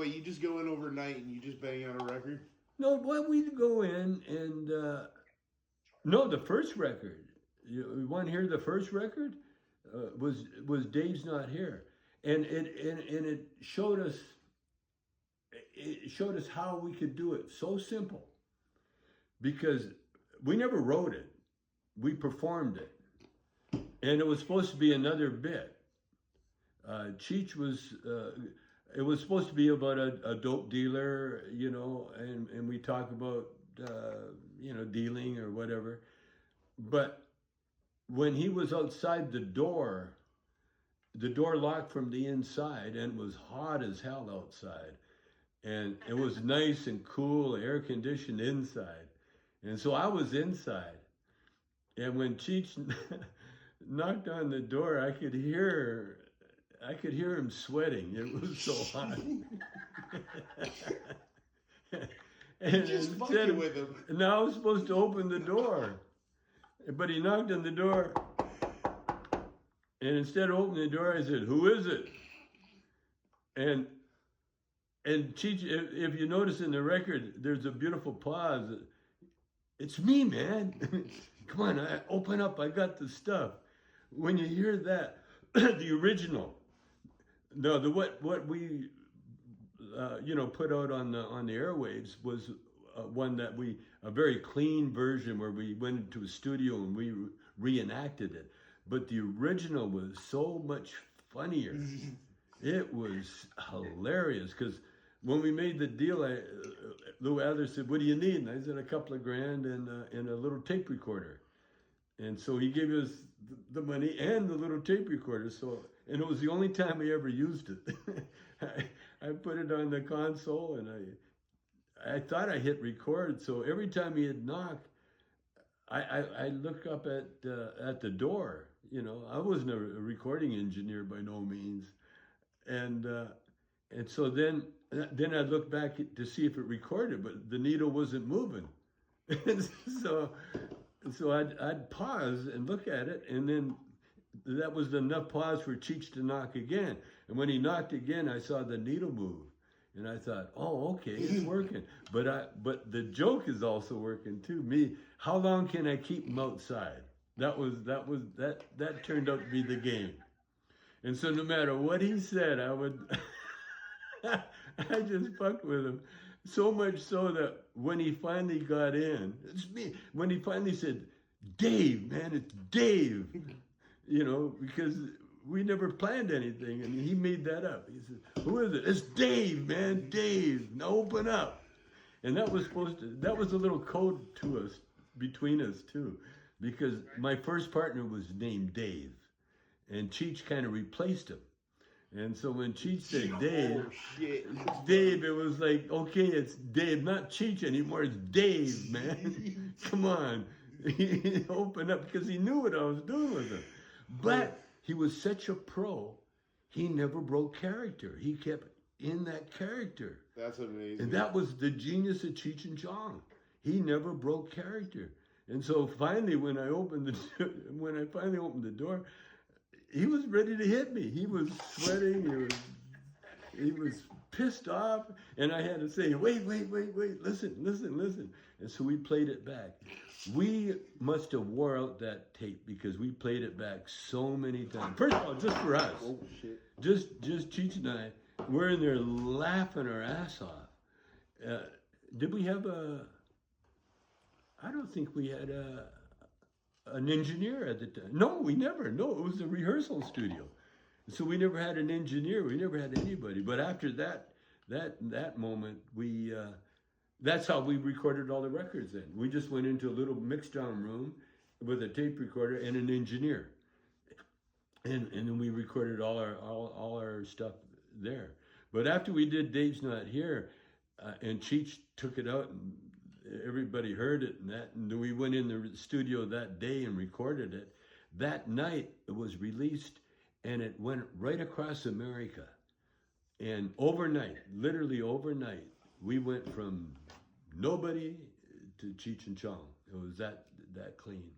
wait, you just go in overnight and you just bang out a record? No, well, we'd go in and no, the first record. You want to hear the first record? Was Dave's Not Here, and it showed us how we could do it so simple because we never wrote it, we performed it, and it was supposed to be another bit. Cheech was. It was supposed to be about a dope dealer, you know, and we talk about, you know, dealing or whatever. But when he was outside the door locked from the inside, and it was hot as hell outside. And it was nice and cool, air conditioned inside. And so I was inside. And when Cheech knocked on the door, I could hear him sweating. It was so hot. And Just fucking with him. now I was supposed to open the door, but he knocked on the door, and instead of opening the door, I said, "Who is it?" And Cheech, if you notice in the record, there's a beautiful pause. It's me, man. Come on, open up. I got the stuff. When you hear that, the original. No, what we you know, put out on the airwaves was one that a very clean version where we went into a studio and we reenacted it. But the original was so much funnier. It was hilarious because when we made the deal, Lou Adler said, "What do you need?" And I said, "A couple of grand and a little tape recorder." And so he gave us the money and the little tape recorder. So, and it was the only time I ever used it. I put it on the console, and I thought I hit record. So every time he'd knock, I look up at the door. You know, I wasn't a recording engineer by no means, and so then I'd look back to see if it recorded, but the needle wasn't moving. And so I'd pause and look at it, and then that was enough pause for Cheech to knock again. And when he knocked again, I saw the needle move, and I thought, "Oh, okay, it's working." But the joke is also working too. How long can I keep him outside? That turned out to be the game. And so no matter what he said, I would. I just fucked with him. So much so that when he finally got in, it's me. When he finally said, "Dave, man, it's Dave," you know, because we never planned anything, and he made that up. He said, "Who is it?" "It's Dave, man, Dave. Now open up." And that was a little code to us, between us too, because my first partner was named Dave, and Cheech kind of replaced him. And so when Cheech said Dave, it's Dave, it was like, okay, it's Dave, not Cheech anymore, it's Dave, man. Come on. Open up, because he knew what I was doing with him. But he was such a pro, he never broke character. He kept in that character. That's amazing. And that was the genius of Cheech and Chong. He never broke character. And so finally, when I finally opened the door, he was ready to hit me. He was sweating. He was pissed off. And I had to say, wait, listen. And so we played it back. We must have wore out that tape because we played it back so many times. First of all, just for us. Oh, shit. Just Cheech and I, we're in there laughing our ass off. Did we have I don't think we had an engineer at the time. No, we never. No, it was a rehearsal studio. So we never had an engineer. We never had anybody. But after that moment, that's how we recorded all the records then. We just went into a little mix down room with a tape recorder and an engineer. And then we recorded all our stuff there. But after we did Dave's Not Here, and Cheech took it out and everybody heard it, and then we went in the studio that day and recorded it. That night it was released, and it went right across America. And overnight, literally overnight, we went from nobody to Cheech and Chong. It was that clean.